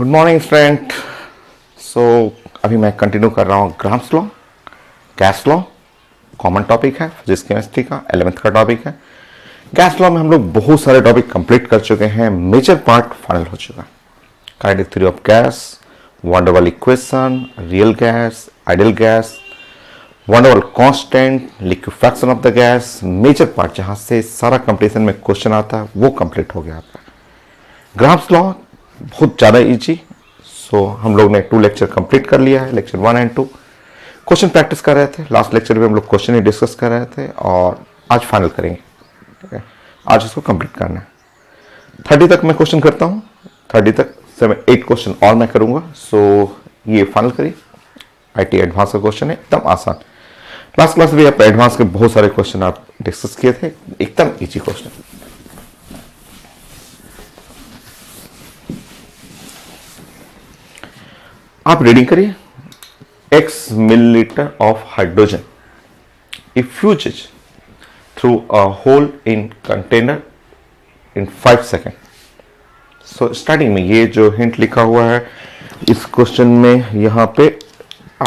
Good morning student. सो अभी मैं continue कर रहा हूँ grams law, gas law. Common topic है फिजिक्स केमिस्ट्री का, 11th का टॉपिक है। गैस लॉ में हम लोग बहुत सारे टॉपिक कंप्लीट कर चुके हैं, मेजर पार्ट फाइनल हो चुका है। Kinetic theory of gas, van der Waals equation, real gas, ideal gas, van der Waals constant, liquefaction of the gas. Major part जहां से सारा कंपटीशन में क्वेश्चन आता है वो कंप्लीट हो गया आपका। ग्राम्स लॉ बहुत ज़्यादा इजी। सो हम लोग ने 2 लेक्चर कंप्लीट कर लिया है, लेक्चर 1 एंड 2। क्वेश्चन प्रैक्टिस कर रहे थे, लास्ट लेक्चर में हम लोग क्वेश्चन ही डिस्कस कर रहे थे और आज फाइनल करेंगे। ठीक है, आज इसको कंप्लीट करना है। 30 तक मैं क्वेश्चन करता हूँ, 30 तक से मैं 8 क्वेश्चन और मैं करूँगा। सो ये फाइनल करिए। IT एडवांस का क्वेश्चन है, एकदम आसान। लास्ट क्लास में आप एडवांस के बहुत सारे क्वेश्चन आप डिस्कस किए थे, एकदम ईजी क्वेश्चन। आप रीडिंग करिए। X milliliter of hydrogen effuses through a hole in container in 5 seconds. So starting में ये जो हिंट लिखा हुआ है इस क्वेश्चन में, यहाँ पे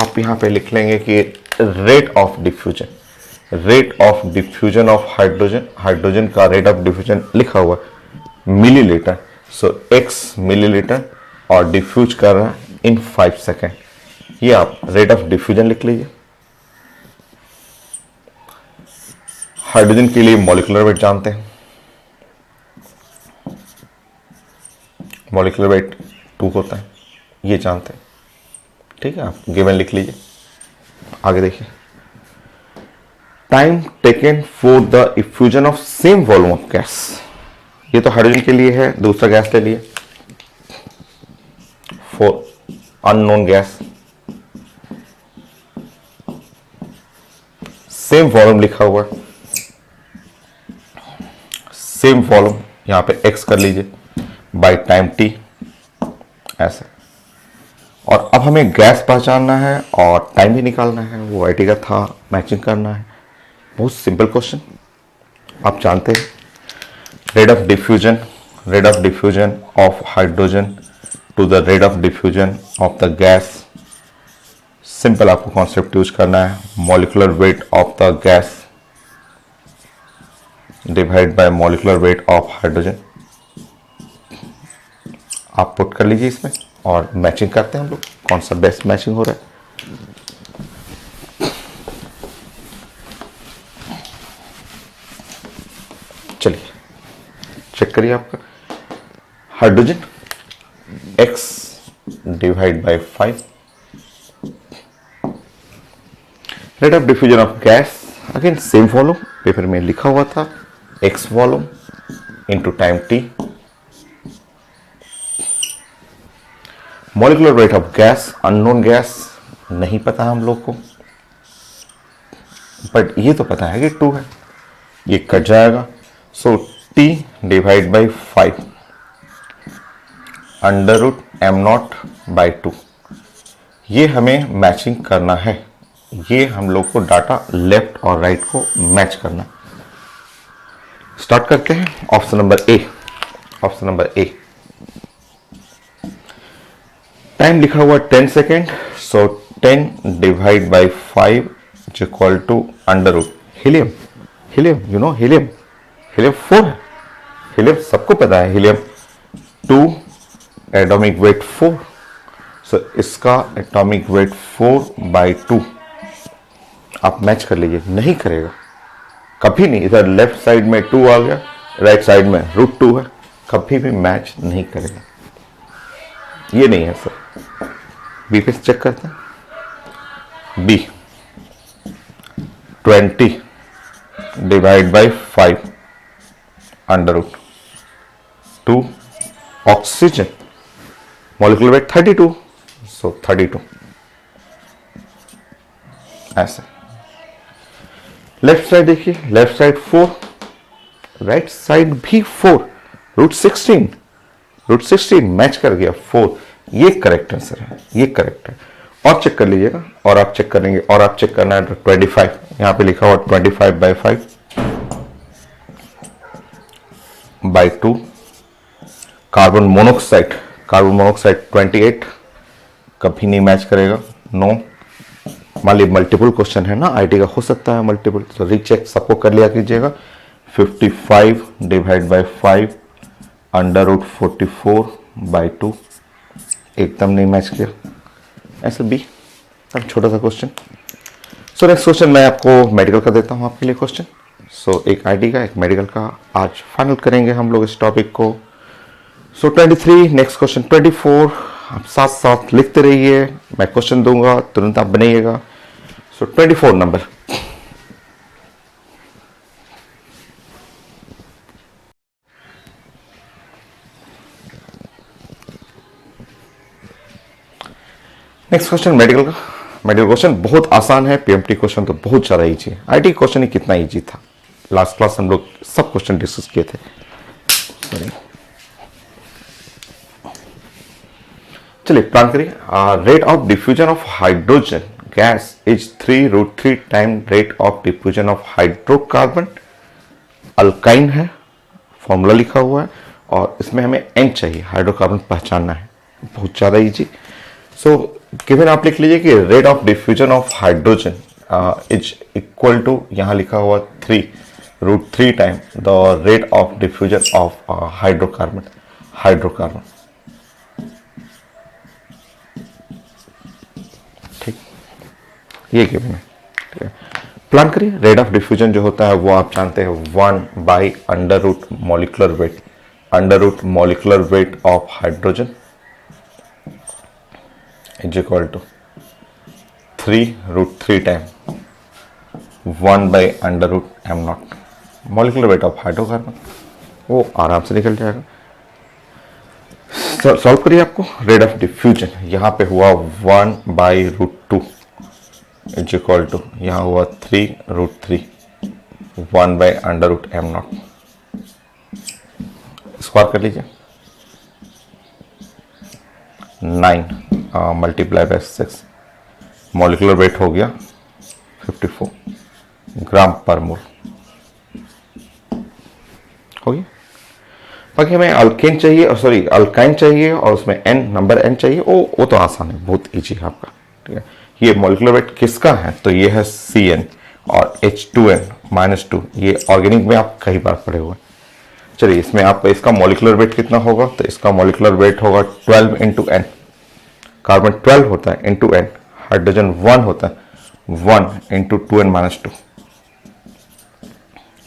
आप यहाँ पे लिख लेंगे कि rate of diffusion of hydrogen, hydrogen का रेट ऑफ डिफ्यूजन लिखा हुआ मिलीलीटर। सो X मिलीलीटर और डिफ्यूज कर रहा है इन 5 सेकेंड। ये आप रेट ऑफ डिफ्यूजन लिख लीजिए। हाइड्रोजन के लिए मॉलिक्यूलर वेट जानते हैं, मॉलिक्यूलर वेट 2 होता है, ये जानते हैं। ठीक है, आप गिवन लिख लीजिए। आगे देखिए, time taken for the effusion of same volume of gas. ये तो हाइड्रोजन के लिए है, दूसरा गैस ले लिए, for unknown gas same volume लिखा हुआ, सेम वॉल्यूम यहां पे x कर लीजिए बाय टाइम t ऐसे। और अब हमें गैस पहचानना है और टाइम भी निकालना है, वो IT का था, मैचिंग करना है। बहुत सिंपल क्वेश्चन, आप जानते हैं। Rate of diffusion of hydrogen to the rate of diffusion of the gas. Simple आपको कॉन्सेप्ट यूज करना है, molecular weight of the gas divide by molecular weight of hydrogen. आप पुट कर लीजिए इसमें और मैचिंग करते हैं हम लोग, कौन सा बेस्ट मैचिंग हो रहा है। चलिए चेक करिए आपका hydrogen X divide by 5, rate of diffusion of gas again same volume, paper में लिखा हुआ था X volume into time t। Molecular weight of gas, unknown gas नहीं पता हम लोग को, बट ये तो पता है कि 2 है, ये कट जाएगा। So t divide by 5 under root m0/2। ये हमें मैचिंग करना है, ये हम लोग को डाटा लेफ्ट और राइट को मैच करना। स्टार्ट करते हैं ऑप्शन नंबर ए। टाइम लिखा हुआ 10 second. So 10 divide by 5 equal to under root helium. You know helium 4 है, हीलियम सबको पता है, हीलियम 2 एटॉमिक वेट 4। सो इसका एटॉमिक वेट 4/2 आप मैच कर लीजिए। नहीं करेगा कभी नहीं, इधर लेफ्ट साइड में 2 आ गया, राइट साइड में √2 है, कभी भी मैच नहीं करेगा। ये नहीं है सर। बी पे चेक करते हैं। B 20 divide by 5 under root 2। Oxygen molecular weight 32, so 32 ऐसे। लेफ्ट साइड देखिए, लेफ्ट साइड 4, राइट साइड भी 4, √16 मैच कर गया 4। ये करेक्ट आंसर है, ये करेक्ट है। और चेक कर लीजिएगा, और आप चेक करेंगे, और आप चेक करना है 25, यहां पे लिखा हुआ 25/5/2। कार्बन कार्बन मोनोऑक्साइड 28 कभी नहीं मैच करेगा, नो। मान ली मल्टीपल क्वेश्चन है ना, आईटी का हो सकता है मल्टीपल, तो रीचेक सबको कर लिया कीजिएगा। 55 डिवाइड बाई 5 अंडर रूट 44/2 एकदम नहीं मैच किया। ऐसे बी अब छोटा सा क्वेश्चन। सो नेक्स्ट क्वेश्चन मैं आपको मेडिकल का देता हूँ आपके लिए क्वेश्चन। सो एक आईटी का एक मेडिकल का आज फाइनल करेंगे हम लोग इस टॉपिक को। सो 23 नेक्स्ट क्वेश्चन 24 आप साथ साथ लिखते रहिए, मैं क्वेश्चन दूंगा तुरंत आप बनाइएगा। सो 24 नंबर, नेक्स्ट क्वेश्चन मेडिकल का। मेडिकल क्वेश्चन बहुत आसान है, पीएमटी क्वेश्चन तो बहुत ज्यादा इजी है। आईटी क्वेश्चन ही कितना इजी था, लास्ट क्लास हम लोग सब क्वेश्चन डिस्कस किए थे। चलिए प्लान करिए। Rate of diffusion of hydrogen gas is 3√3 time rate of diffusion of hydrocarbon. Alkyne है, फॉर्मूला लिखा हुआ है और इसमें हमें एन चाहिए, हाइड्रोकार्बन पहचानना है, बहुत ज्यादा इजी। सो गिवन आप लिख लीजिए कि rate of diffusion of hydrogen is equal to, यहां लिखा हुआ 3√3 time the rate of diffusion of hydrocarbon. ठीक, ये गिवन है। ठीक है, प्लान करिए। रेट ऑफ डिफ्यूजन जो होता है वो आप जानते हैं 1/अंडर root molecular weight of hydrogen is equal to 3√3 time 1/√m0 molecular weight of hydrocarbon. वो आराम से निकल जाएगा। सॉल्व करिए। आपको रेट ऑफ डिफ्यूजन यहां पे हुआ 1/√2 इज इक्वल टू, यहां हुआ 3√3 1/√m0 स्क्वायर कर लीजिए। 9 मल्टीप्लाई बाय 6 मॉलिक्यूलर वेट हो गया 54 ग्राम पर मोल हो गया। बाकी हमें अल्केन चाहिए, सॉरी अल्काइन चाहिए और उसमें एन नंबर एन चाहिए। वो तो आसान है, बहुत इजी है आपका। ठीक है, ये मॉलिक्यूलर वेट किसका है, तो ये है CN और H2n-2, ये ऑर्गेनिक में आप कई बार पढ़े हुए। चलिए इसमें आपका इसका मॉलिक्यूलर वेट कितना होगा, तो इसका मॉलिक्यूलर वेट होगा 12 × n। कार्बन 12 होता है इंटू n, हाइड्रोजन 1 होता है 1 × 2n-2।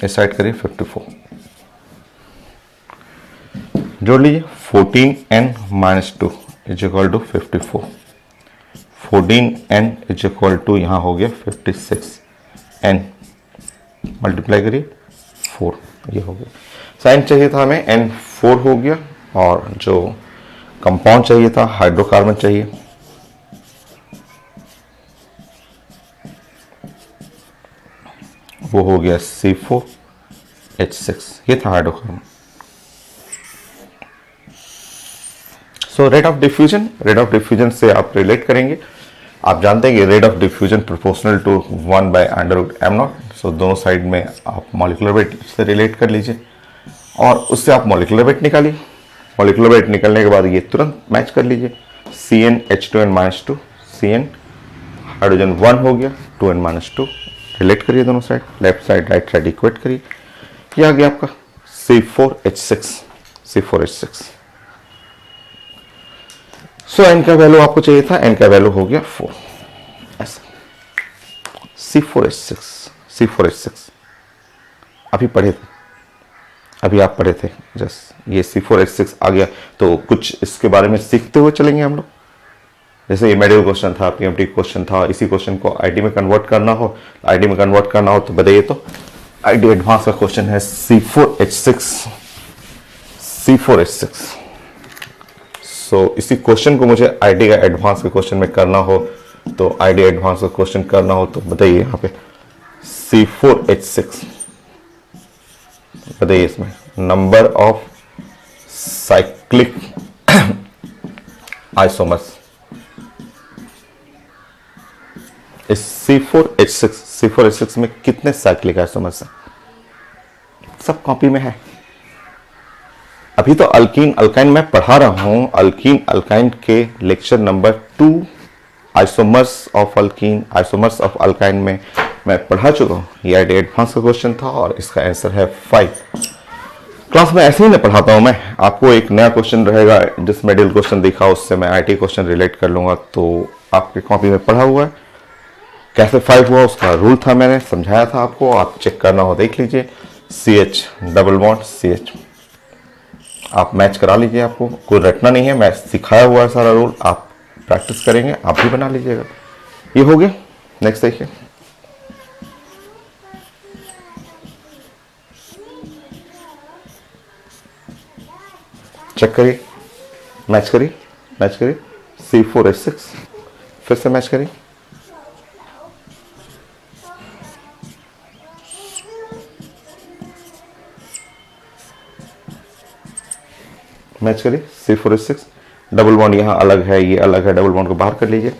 इस साइड करिए 54, जोड़ लीजिए 14n-2 is equal to 54। 14n is equal to यहां हो गया 56n मल्टीप्लाई करिए 4, ये हो गया। साइन चाहिए था हमें N4 हो गया, और जो कंपाउंड चाहिए था हाइड्रोकार्बन चाहिए, वो हो गया C4H6, ये था hydrocarbon. So rate of diffusion से आप रिलेट करेंगे। आप जानते हैं कि rate of diffusion proportional to 1/√m0। So दोनों साइड में आप मॉलिक्यूलर वेट से रिलेट कर लीजिए और उससे आप मॉलिक्यूलर वेट निकालिए। मॉलिक्यूलर वेट निकलने के बाद ये तुरंत मैच कर लीजिए। CnH2n-2, CN हाइड्रोजन 1 हो गया 2n-2, रिलेट करिए दोनों side, left side right side equate करिए। ये आ गया आपका C4H6। सो n का वैल्यू आपको चाहिए था, n का वैल्यू हो गया 4। ऐसा C4H6 अभी पढ़े थे, अभी आप पढ़े थे जस्ट, ये C4H6 आ गया। तो कुछ इसके बारे में सीखते हुए चलेंगे हम लोग। जैसे ये मेडिकल क्वेश्चन था, पीएमटी क्वेश्चन था, इसी क्वेश्चन को आईटी में कन्वर्ट करना हो, तो बताइए। तो आईटी एडवांस का क्वेश्चन है C4H6। सो इसी क्वेश्चन को मुझे आईटी का एडवांस के क्वेश्चन में करना हो, तो आईटी एडवांस का क्वेश्चन करना हो तो बताइए यहाँ पे C4H6 बताइए, इसमें नंबर ऑफ साइक्लिक आइसोमर्स इस C4H6 में कितने साइक्लिक आइसोमर्स हैं? सब कॉपी में है, अभी तो अल्कीन अल्काइन मैं पढ़ा रहा हूं, अल्कीन अल्काइन के lecture number 2 isomers of alkyne isomers of alkyne में मैं पढ़ा चुका हूं। ये एडवांस का क्वेश्चन था और इसका आंसर है 5। क्लास में ऐसे ही नहीं पढ़ाता हूं मैं, आपको एक नया क्वेश्चन रहेगा जिस मेडल क्वेश्चन दिखा उससे मैं आईटी क्वेश्चन रिलेट कर लूंगा, तो आपकी कॉपी में पढ़ा हुआ है। कैसे 5 हुआ उसका रूल था, मैंने समझाया था आपको, आप चेक करना हो देख लीजिए। CH डबल बॉन्ड CH आप मैच करा लीजिए, आपको कोई रटना नहीं है, मैं सिखाया हुआ है सारा रूल, आप प्रैक्टिस करेंगे आप भी बना लीजिएगा। ये हो गया। नेक्स्ट देखिए, चेक करिए, मैच करिए, मैच करिए। C4H6 फिर से मैच करिए, मैच करिए। C4H6 डबल बॉन्ड यहां अलग है, ये अलग है, डबल बॉन्ड को बाहर कर लीजिए।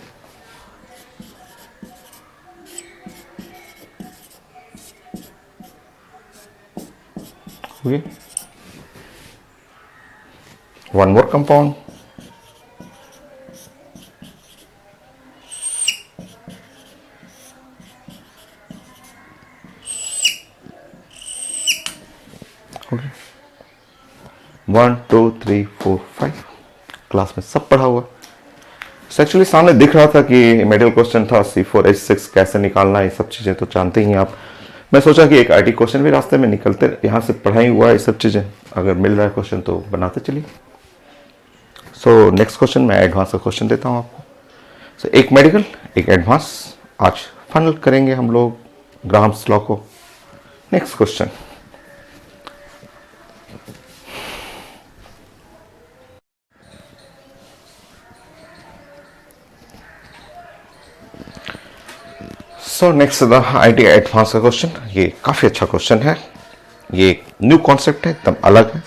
One more compound, one two three four 5 class में सब पढ़ा हुआ। एक्चुअली सामने दिख रहा था कि मेडल क्वेश्चन था C4H6 कैसे निकालना, ये सब चीजें तो जानते ही हैं आप। मैं सोचा कि एक आईटी क्वेश्चन भी रास्ते में निकलते, यहाँ से पढ़ाई हुआ ये सब चीजें, अगर मिल रहा है क्वेश्चन तो बनाते चलिए। सो नेक्स्ट क्वेश्चन मैं एडवांस का क्वेश्चन देता हूँ आपको। सो एक मेडिकल एक एडवांस, आज फाइनल करेंगे हम लोग ग्राहम्स लॉ को। Next question, so next the IT advance का क्वेश्चन। ये काफी अच्छा क्वेश्चन है, ये न्यू कॉन्सेप्ट है, एकदम अलग है,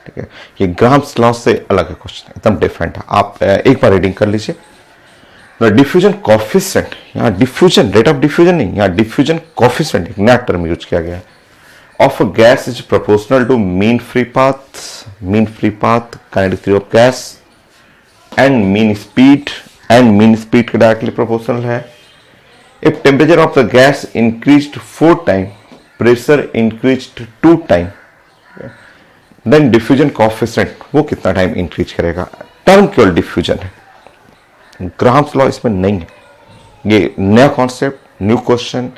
ठीक है। ये ग्राहम्स लॉ से अलग है क्वेश्चन, एकदम डिफरेंट है। आप एक बार रीडिंग कर लीजिए। डिफ्यूजन कॉफिशिएंट, यहाँ डिफ्यूजन रेट ऑफ डिफ्यूजन नहीं, यहाँ डिफ्यूजन कॉफिशिएंट एक नया टर्म यूज किया गया है। Of a gas is proportional to mean free path kinetic theory of gas and mean speed के डायरेक्टली प्रोपोर्शनल है। If temperature of the gas increased 4 times, pressure increased 2 times, then diffusion coefficient वो कितना time increase करेगा। Term केवल diffusion है, Graham's law इसमें नहीं है। ये नया कॉन्सेप्ट, न्यू क्वेश्चन।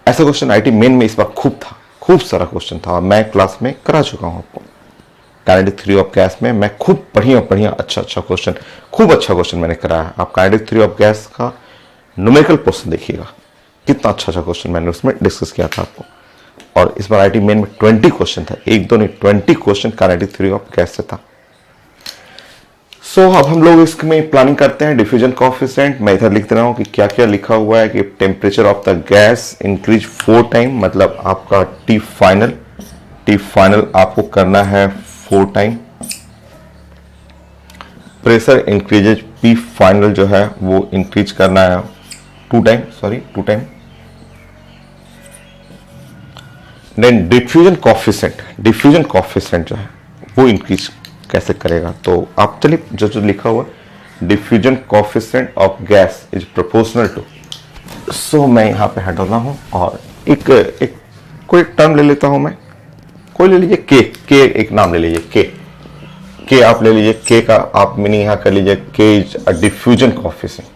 ऐसा क्वेश्चन आईटी मेन में इस बार खूब था, खूब सारा क्वेश्चन था, मैं क्लास में करा चुका हूं आपको। काइनेटिक थ्योरी ऑफ गैस में मैं खूब बढ़िया अच्छा क्वेश्चन, खूब अच्छा क्वेश्चन मैंने कराया। आप काइनेटिक थ्योरी ऑफ गैस का न्यूमेरिकल पोर्शन देखिएगा, कितना अच्छा क्वेश्चन मैंने उसमें डिस्कस किया था आपको। और इस बार आईटी मेन में 20 क्वेश्चन था, एक दो नहीं 20 question kinetic theory of gas से था। सो अब हम लोग इसमें प्लानिंग करते हैं। डिफ्यूजन कोएफिशिएंट मैं इधर लिख दे रहा हूं कि क्या क्या लिखा हुआ है कि temperature of the gas increase 4 time, मतलब आपका टी फाइनल आपको करना है 4 time. Pressure increases, P final जो है वो इंक्रीज करना है 2 टाइम। देन डिफ्यूजन कोएफिशिएंट जो है वो इंक्रीज कैसे करेगा, तो आप चलिए जो लिखा हुआ diffusion coefficient of gas is proportional to. So मैं यहां पे हटाता हूं और एक कोई टर्म ले लेता हूं मैं, कोई ले लीजिए के एक नाम ले लीजिए के आप ले लीजिए। के का आप मीनिंग यहां कर लीजिए, के इज अ डिफ्यूजन कोएफिशिएंट।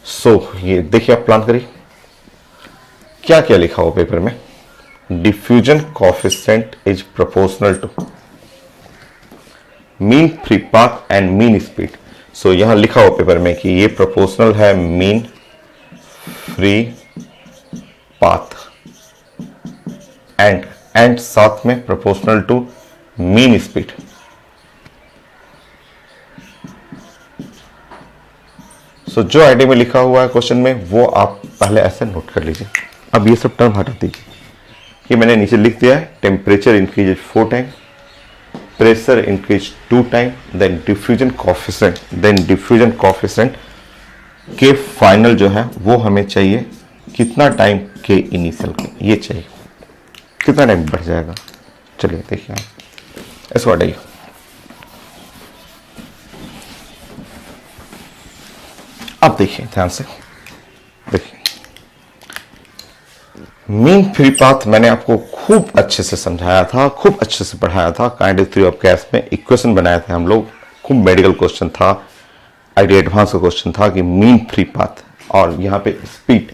सो ये देखिए, आप प्लान करिए क्या क्या लिखा हुआ पेपर में। Diffusion coefficient is proportional to mean free path and mean speed. So यहां लिखा हुआ पेपर में कि ये प्रोपोर्शनल है मीन फ्री पाथ एंड साथ में प्रोपोर्शनल टू मीन स्पीड। सो जो आईडी में लिखा हुआ है क्वेश्चन में वो आप पहले ऐसे नोट कर लीजिए। अब ये सब टर्म हटा दीजिए कि मैंने नीचे लिख दिया है temperature increase 4 time, pressure increase 2 time, then diffusion coefficient के फाइनल जो है वो हमें चाहिए कितना टाइम के इनिशियल के, ये चाहिए कितना टाइम बढ़ जाएगा। चलिए देखिए आप इसको हटाइए। अब देखिए ध्यान से देखिए, मीन फ्री पाथ मैंने आपको खूब अच्छे से समझाया था, खूब अच्छे से पढ़ाया था। काइनेटिक थ्योरी ऑफ गैस में इक्वेशन बनाए थे हम लोग, खूब मेडिकल क्वेश्चन था, आईडी एडवांस का क्वेश्चन था कि मीन फ्री पाथ और यहाँ पे स्पीड।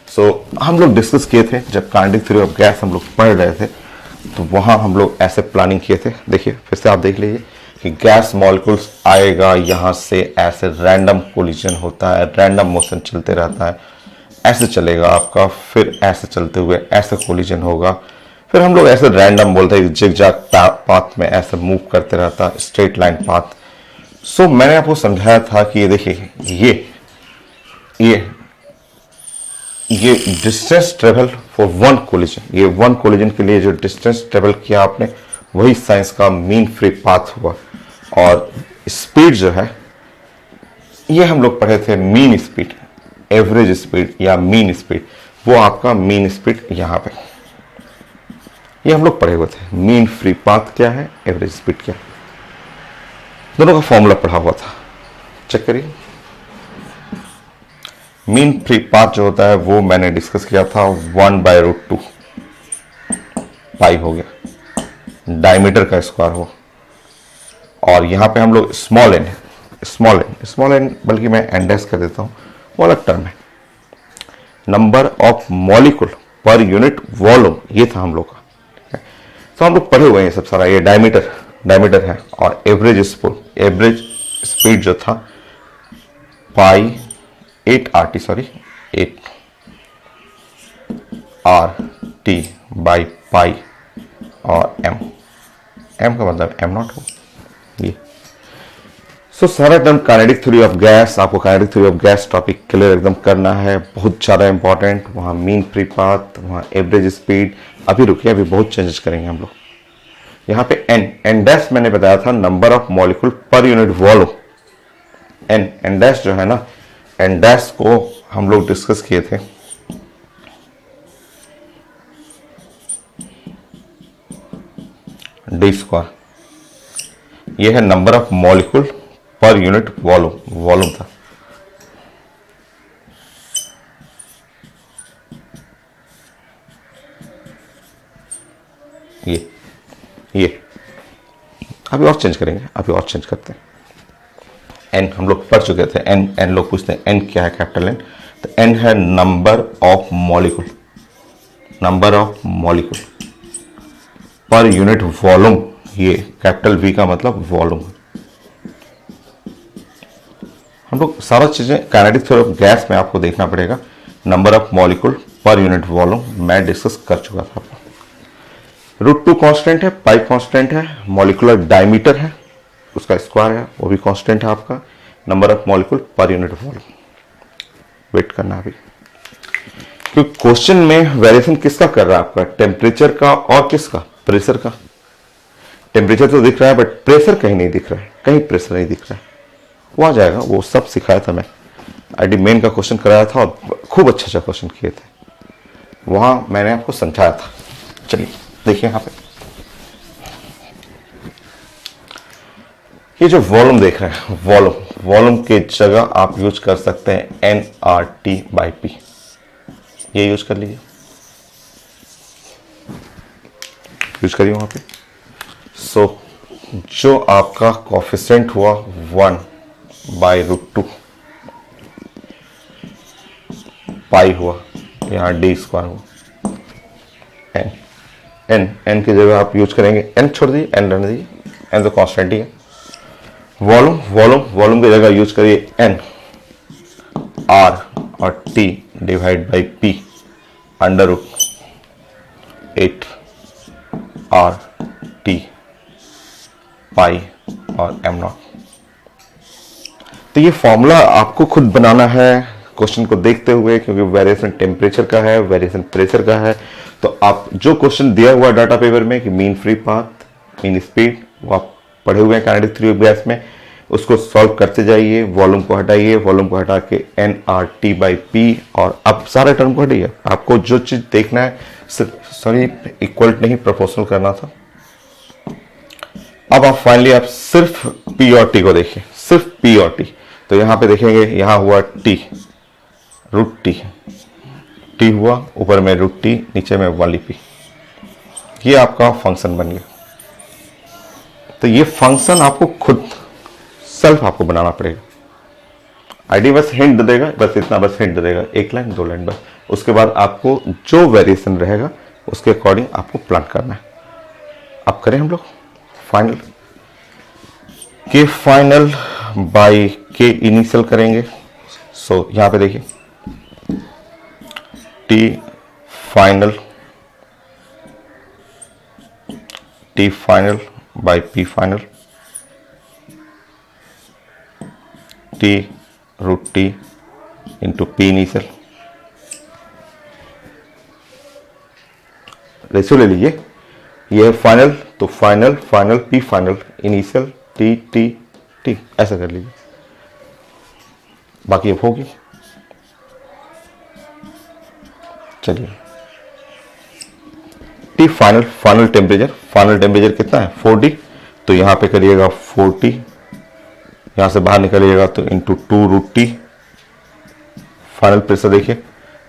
सो हम लोग डिस्कस किए थे जब काइनेटिक थ्योरी ऑफ गैस हम लोग पढ़ रहे थे, तो वहां हम लोग ऐसे प्लानिंग किए थे। देखिए फिर से आप देख लीजिए कि गैस मॉलिक्यूल्स आएगा यहाँ से, ऐसे रैंडम कोलिजन होता है, रैंडम मोशन चलते रहता है, ऐसे चलेगा आपका, फिर ऐसे चलते हुए ऐसे कोलिजन होगा, फिर हम लोग ऐसे रैंडम बोलते हैं जिगजैग पाथ में ऐसे मूव करते रहता है, स्ट्रेट लाइन पाथ। सो मैंने आपको समझाया था कि ये देखिए ये distance travel for one collision, ये वन कोलिजन के लिए जो डिस्टेंस ट्रेवल किया आपने वही साइंस का मीन फ्री पाथ हुआ। और स्पीड जो है ये हम लोग पढ़े थे मीन स्पीड, एवरेज स्पीड या मीन स्पीड, वो आपका मीन स्पीड यहां पे ये हम लोग पढ़े हुए थे। मीन फ्री पाथ क्या है, एवरेज स्पीड क्या है, दोनों का फॉर्मूला पढ़ा हुआ था, चेक करिए। मीन फ्री पाथ जो होता है वो मैंने डिस्कस किया था 1/√2 पाई हो गया, डायमीटर का स्क्वायर हो। और यहां पे हम लोग स्मॉल एन बल्कि मैं एन डैश कर देता हूं, वो अलग टर्म है। Number of molecule per unit volume, ये था हम लोग का। तो हम लोग पढ़े हुए हैं सब सारा, ये डायमीटर है। और एवरेज स्पीड जो था पाई 8RT बाई पाई और एम का मतलब m0 हो ये। सो सारा term kinetic theory of gas, आपको kinetic theory of gas topic clear एकदम करना है, बहुत ज़्यादा इंपॉर्टेंट। वहाँ मीन फ्री पाथ, वहाँ एवरेज स्पीड, अभी रुकिए अभी बहुत चेंजेस करेंगे हम लोग। यहाँ पे एन डैश मैंने बताया था number of molecule per unit volume. N dash जो है ना, एन डैश को हम लोग डिस्कस किए थे डी स्क्वायर, ये है number of molecule per unit volume था। ये अभी और चेंज करेंगे, अभी और चेंज करते हैं। एन हम लोग पढ़ चुके थे, एन लोग पूछते हैं एन क्या है, कैपिटल एन। तो एन है number of molecule per unit volume, ये कैपिटल वी का मतलब वॉल्यूम। हम लोग सारा चीजें काइनेटिक थ्योरी ऑफ गैस में आपको देखना पड़ेगा। Number of molecule per unit volume मैं डिस्कस कर चुका था। √2 कांस्टेंट है, पाई कांस्टेंट है, मॉलिक्यूलर डायमीटर है, उसका स्क्वायर है, वो भी कांस्टेंट है आपका। Number of molecule per unit volume, wait करना अभी, क्योंकि क्वेश्चन में वेरिएशन किसका कर रहा है आपका, टेम्परेचर का और किसका, प्रेशर का। टेम्परेचर तो दिख रहा है बट प्रेशर कहीं नहीं दिख रहा है, कहीं प्रेशर नहीं दिख रहा है, वो आ जाएगा, वो सब सिखाया था मैं। आईडी मेन का क्वेश्चन कराया था और खूब अच्छा क्वेश्चन किए थे, वहां मैंने आपको समझाया था। चलिए देखिए यहाँ पे ये जो वॉल्यूम देख रहे हैं, वॉल्यूम के जगह आप यूज कर सकते हैं nRT/P, ये यूज कर लीजिए, यूज करिए वहां पे। सो जो आपका कोफिशिएंट हुआ 1/√2 पाई हुआ, यहाँ डी स्क्वायर हुआ, एन की जगह आप यूज करेंगे, एन छोड़ दीजिए, एन रहने दीजिए, एन तो कांस्टेंट ही है। वॉल्यूम की जगह यूज करिए एन, आर और T divide by P √8 RT पाई और m0। तो ये फॉर्मूला आपको खुद बनाना है क्वेश्चन को देखते हुए, क्योंकि वेरिएशन टेम्परेचर का है, वेरिएशन प्रेशर का है। तो आप जो क्वेश्चन दिया हुआ डाटा पेपर में कि mean free path, mean speed, वो आप पढ़े हुए हैं काइनेटिक थ्योरी ऑफ गैस में। उसको सॉल्व करते जाइए, वॉल्यूम को हटाइए, वॉल्यूम को हटा के nRT/P, और अब सारे टर्म को हटाइए। आपको जो चीज देखना है, सॉरी इक्वल नहीं प्रोपोर्शनल करना था। अब आप फाइनली आप सिर्फ P और T को देखिए, सिर्फ P और T। तो यहां पे देखेंगे, यहां हुआ T, √T, T हुआ, ऊपर में √T, नीचे में वाली P। ये आपका फंक्शन बन गया। तो ये फंक्शन आपको खुद सेल्फ आपको बनाना पड़ेगा। आईडी बस हिंट दे देगा, बस इतना बस हिंट दे देगा, 1 लाइन 2 लाइन बस। उसके बाद आपको जो वेरिएशन रहेगा उसके अकॉर्डिंग आपको प्लान करना है। अब करें हम लोग फाइनल के फाइनल बाय के इनिशियल करेंगे। सो यहां पे देखिए T final by P final, T√T into P initial. Ratio ले लीजिए, ये फाइनल तो final P final initial T, ऐसा कर लीजिए। बाकी अब होगी। चलिए T फाइनल टेम्परेचर कितना है 4D, तो यहां पे करिएगा 4T, यहां से बाहर निकलिएगा तो इंटू 2√T। फाइनल प्रेशर देखिए,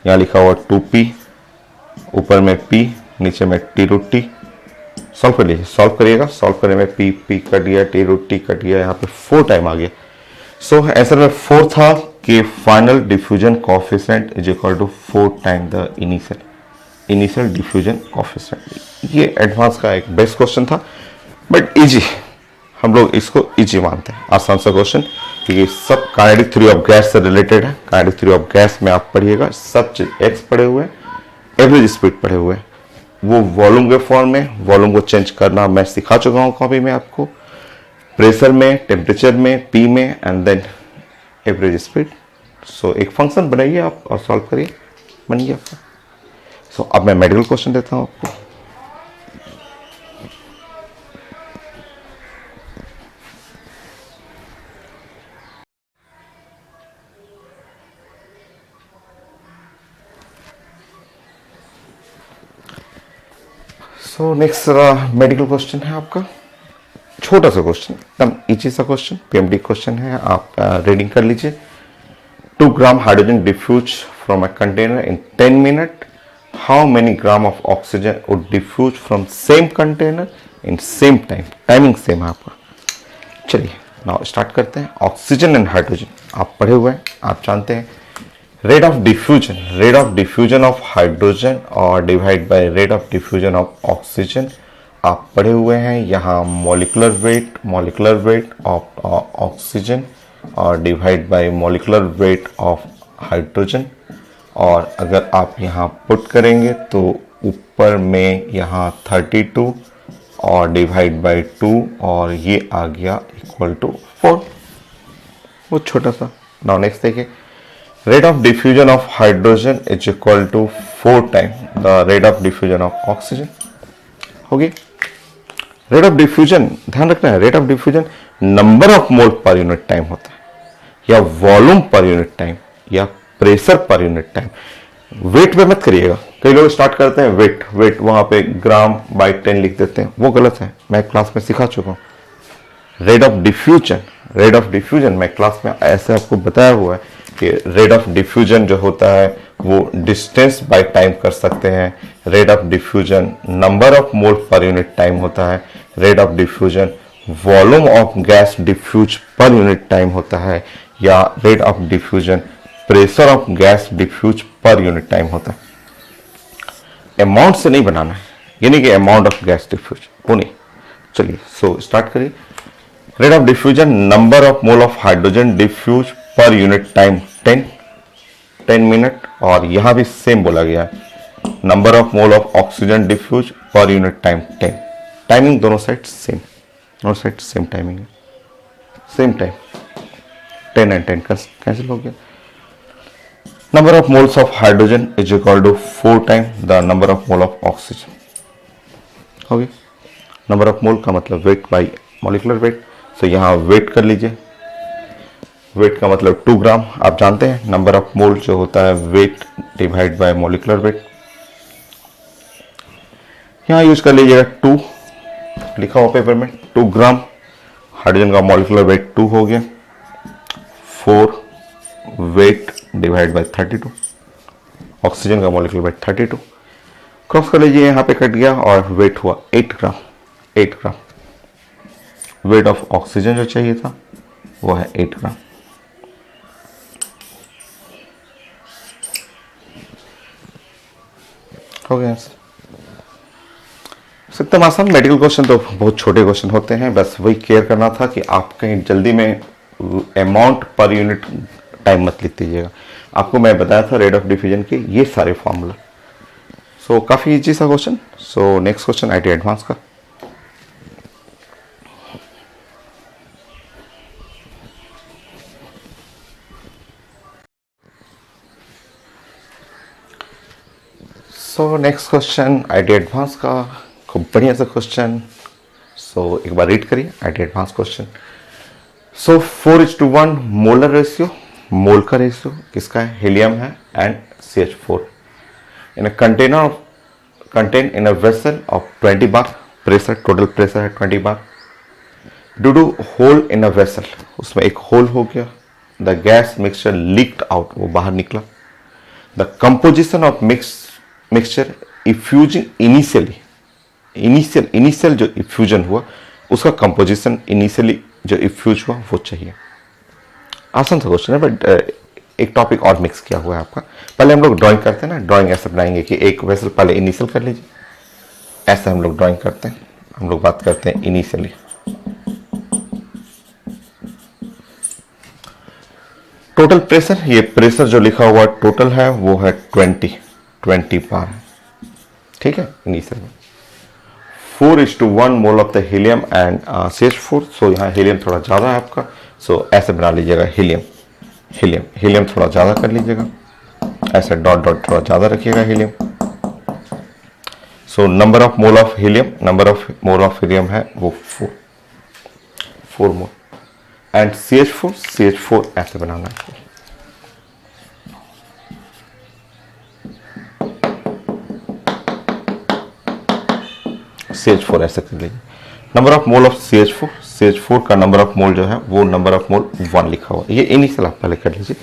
यहां लिखा हुआ 2P, ऊपर में P, नीचे में T√T। सॉल्व कर लीजिए, सॉल्व करिएगा, सॉल्व करने में P कट गया, T√T कट गया, यहाँ पे 4 टाइम आ गया। सो आंसर में 4 था कि final diffusion coefficient is equal to 4 time the initial diffusion coefficient. ये एडवांस का एक बेस्ट क्वेश्चन था, बट इजी, हम लोग इसको इजी मानते हैं, आसान सा क्वेश्चन, क्योंकि सब काइनेटिक थ्योरी ऑफ गैस से रिलेटेड है। काइनेटिक थ्योरी ऑफ गैस में आप पढ़िएगा, सब चीज एक्स पढ़े हुए हैं, एवरेज स्पीड पढ़े हुए हैं, वो वॉल्यूम के फॉर्म में, वॉल्यूम को चेंज करना मैं सिखा चुका हूं कॉपी में आपको, प्रेशर में, टेम्परेचर में, P में, एंड देन एवरेज स्पीड। सो एक फंक्शन बनाइए आप और सॉल्व करिए, बन गया आपका। सो अब मैं मेडिकल क्वेश्चन देता हूं आपको। सो नेक्स्ट मेडिकल क्वेश्चन है आपका, छोटा सा क्वेश्चन, एकदम इजी सा क्वेश्चन, PMD क्वेश्चन है, आप रीडिंग कर लीजिए। 2 gram hydrogen diffuse from a container in 10 minute, how many gram of oxygen would diffuse from same container in same time. Timing same है आपका। चलिए नाउ स्टार्ट करते हैं। ऑक्सीजन एंड हाइड्रोजन आप पढ़े हुए हैं, आप जानते हैं rate of diffusion of hydrogen और divide by rate of diffusion of oxygen आप पढ़े हुए हैं। यहाँ मॉलिक्यूलर वेट ऑफ ऑक्सीजन और divide by molecular weight of hydrogen, और अगर आप यहाँ पुट करेंगे तो ऊपर में यहाँ 32 और डिवाइड बाय 2, और ये आ गया इक्वल टू 4, वो छोटा सा। नाउ नेक्स्ट देखिए, rate of diffusion of hydrogen is equal to 4 time the rate of diffusion of oxygen होगी। रेट ऑफ डिफ्यूजन ध्यान रखना है, rate of diffusion number of mole per unit time होता है, या वॉल्यूम पर यूनिट टाइम, या pressure per unit time. Weight पे मत करिएगा, कई लोग स्टार्ट करते हैं वेट वहां पे ग्राम बाई 10 लिख देते हैं, वो गलत है, मैं क्लास में सिखा चुका हूं। रेट ऑफ डिफ्यूजन मैं क्लास में ऐसे आपको बताया हुआ है कि रेट ऑफ डिफ्यूजन जो होता है वो डिस्टेंस बाय टाइम कर सकते हैं। Rate of diffusion number of mole per unit time होता है। Rate of diffusion volume of gas diffuse per unit time होता है, या rate of diffusion pressure of gas diffuse per unit time होता है। अमाउंट से नहीं बनाना है, यानी कि अमाउंट ऑफ गैस डिफ्यूज वो नहीं। चलिए सो स्टार्ट करिए। Rate of diffusion number of mole of hydrogen diffuse per unit time 10 minute, और यहां भी सेम बोला गया है number of mole of oxygen diffuse per unit time 10। Timing दोनों साइड सेम टाइमिंग है, सेम टाइम 10 एंड 10 कैंसिल हो गया। Number of moles of hydrogen is equal to 4 time the number of mole of oxygen हो गया। Number of मोल का मतलब weight by molecular weight, सो यहां wait कर लीजिए वेट का मतलब 2 ग्राम, आप जानते हैं नंबर ऑफ मोल जो होता है weight divide by molecular weight. यहाँ यूज कर लीजिएगा 2, लिखा हुआ पेपर में 2 ग्राम। हाइड्रोजन का मोलिकुलर वेट 2 हो गया, 4 वेट डिवाइड बाय 32। ऑक्सीजन का मोलिकुलर वेट 32, क्रॉस कर लीजिए, यहाँ पे कट गया और वेट हुआ 8 ग्राम। 8 ग्राम वेट ऑफ ऑक्सीजन जो चाहिए था वो है 8 ग्राम। हो गया सर। एकदम आसान। मेडिकल क्वेश्चन तो बहुत छोटे क्वेश्चन होते हैं, बस वही केयर करना था कि आप कहीं जल्दी में अमाउंट पर यूनिट टाइम मत लिख दीजिएगा। आपको मैं बताया था रेट ऑफ डिफ्यूजन के ये सारे फॉर्मूला। सो काफ़ी इजी सा question. So next question IIT advance का। So next question IIT advance का, खूब बढ़िया सा क्वेश्चन। सो एक बार रीड करिए IIT advance question. So 4:1 molar ratio, mole का रेशियो किसका है? हीलियम है and CH4 in a container contain in a vessel of 20 bar, pressure total pressure है 20 bar. Due to hole in a vessel, उसमें एक hole हो गया, the gas mixture leaked out, वो बाहर निकला। The composition of mixture effusing initially, initial जो effusion हुआ उसका कंपोजिशन इनिशियली जो इफ्यूज हुआ वो चाहिए। आसान सा क्वेश्चन है, बट एक टॉपिक और मिक्स किया हुआ है आपका। पहले हम लोग ड्राइंग करते हैं ना, ड्राइंग ऐसे बनाएंगे कि एक वेसल पहले इनिशियल कर लीजिए, ऐसे हम लोग ड्राइंग करते हैं। हम लोग बात करते हैं इनिशियली। टोटल प्रेशर, ये प्रेशर जो लिखा हुआ टोटल है वो है 20 बार, ठीक है इनिशियल में। 4:1 mole of the helium and CH4। सो यहाँ हीलियम थोड़ा ज़्यादा है आपका, सो ऐसे बना लीजिएगा हीलियम थोड़ा ज़्यादा कर लीजिएगा, ऐसे डॉट डॉट थोड़ा ज़्यादा रखिएगा helium. So number of mole of helium है वो 4 मोल एंड CH4 ऐसे बनाना है। CH4 ऐसे कर लीजिए। Number of mole of CH4 का नंबर ऑफ मोल जो है वो नंबर ऑफ मोल 1 लिखा हुआ है। ये इनिशियल आप पहले कर लीजिए,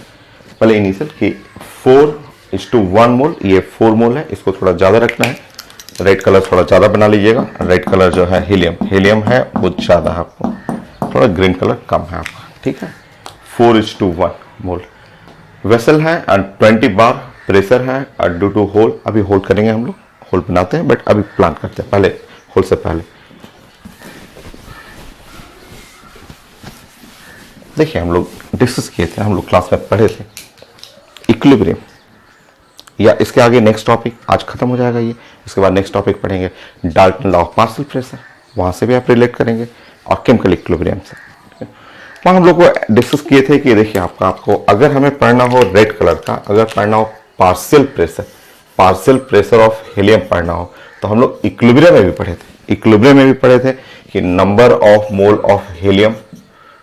पहले इनिशियल कि 4:1 मोल, ये 4 मोल है, इसको थोड़ा ज़्यादा रखना है। रेड कलर थोड़ा ज़्यादा बना लीजिएगा। रेड कलर जो है हीलियम है वो ज़्यादा है आपको, थोड़ा ग्रीन कलर कम है आपका, ठीक है। 4:1 मोल वेसल है एंड 20 बार प्रेशर है और ड्यू टू होल, अभी होल्ड करेंगे हम लोग, होल बनाते हैं बट अभी प्लान करते हैं पहले होल से पहले। देखिए हम लोग डिस्कस किए थे, हम लोग क्लास में पढ़े थे इक्विलिब्रियम, या इसके आगे नेक्स्ट टॉपिक आज खत्म हो जाएगा ये, इसके बाद नेक्स्ट टॉपिक पढ़ेंगे Dalton law of partial pressure, वहां से भी आप रिलेट करेंगे, और केमिकल इक्विलिब्रियम से। वहां हम लोग को डिस्कस किए थे कि देखिए आपको अगर हमें पढ़ना हो रेड कलर का, अगर पढ़ना हो पार्शियल प्रेशर ऑफ हीलियम पढ़ना हो, तो हम लोग इक्विलिब्रियम में भी पढ़े थे कि number of mole of helium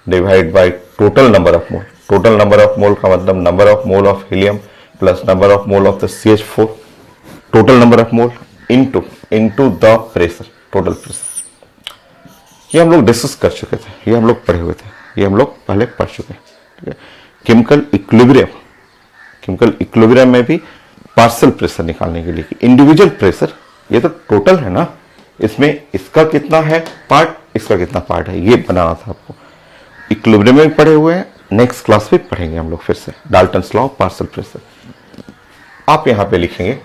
divide by total number of mole. Total number of मोल का मतलब number of mole of helium plus number of mole of the CH4, total number of mole into the pressure, total pressure. ये हम लोग discuss कर चुके थे, ये हम लोग पढ़े हुए थे, ये हम लोग पहले पढ़ चुके हैं, ठीक है। केमिकल इक्विलिब्रियम में भी पार्शियल प्रेशर निकालने के लिए इंडिविजुअल प्रेशर, ये तो टोटल है ना, इसमें इसका कितना है पार्ट, इसका कितना पार्ट है, ये बनाना था आपको। इक्विलिब्रियम में भी पढ़े हुए हैं, नेक्स्ट क्लास में पढ़ेंगे हम लोग फिर से Dalton's law of partial pressure. आप यहां पे लिखेंगे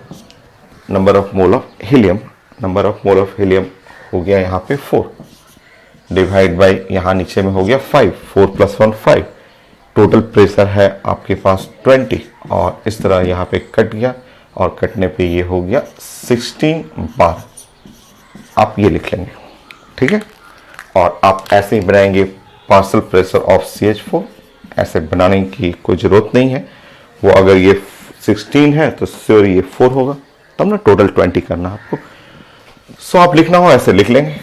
number of mole of helium हो गया यहां पे 4 डिवाइड बाय यहां नीचे में हो गया 5, 4 + 1 5, टोटल प्रेशर है आपके पास 20, और इस तरह यहां पे कट गया, और कटने पे ये हो गया 16 बार। आप ये लिख लेंगे, ठीक है। और आप ऐसे ही बनाएंगे पार्शियल प्रेशर ऑफ CH4, ऐसे बनाने की कोई जरूरत नहीं है, वो अगर ये 16 है तो श्योर ये 4 होगा, तब ना टोटल 20 करना आपको। सो आप लिखना हो ऐसे लिख लेंगे